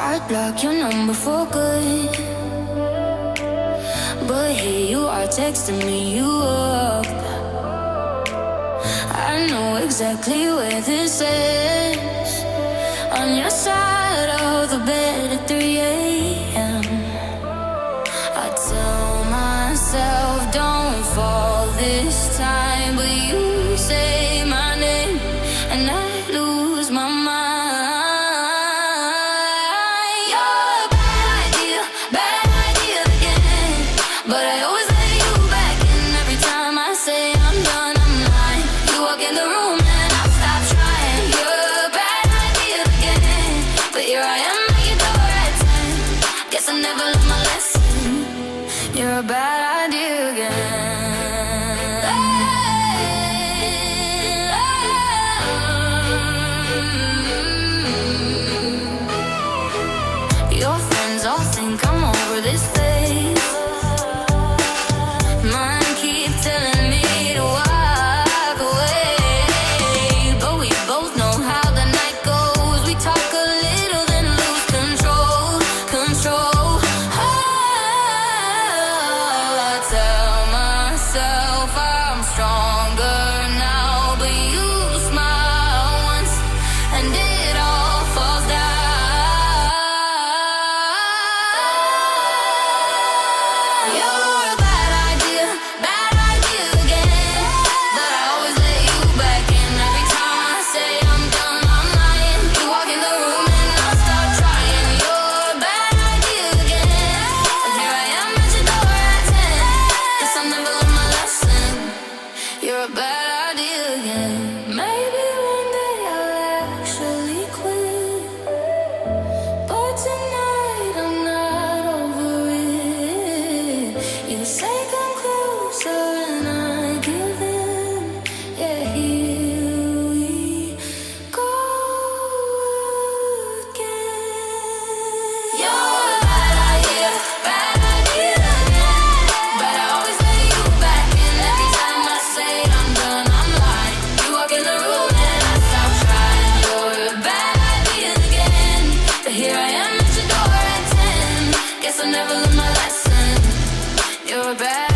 I'd block your number for good, but here you are texting me you up. I know exactly where this is, on your side of the bed at 3 a.m. I tell myself don't fall this time, but you say my name and I lose my mind. You're a bad idea again, but I always let you back in. Every time I say I'm done, I'm lying. You walk in the room and I'll stop trying. You're a bad idea again, but here I am at your door at 10. Guess I never learned my lesson. You're a bad idea again. Your friends all think I'm over this phase. Mine keep telling me to walk away, but we both know how the night goes. We talk a little, then lose control. I tell myself I'm stronger now, but you smile once and it all falls down. You're a bad idea again, but I always let you back in. Every time I say I'm done, I'm lying. You walk in the room and I start trying. You're a bad idea again, and here I am at your door at 10. Guess I never learned my lesson. You're a bad idea again. Maybe one day I'll actually quit, but tonight I'm not over it. You say come closer and I give in. Yeah, here we go again. You're a bad idea again, but I always let you back in. Every time I say I'm done, I'm lying. You walk in the room and I stop trying. You're a bad idea again, but here I am at your door at 10. Guess I never learned my lesson. You're a bad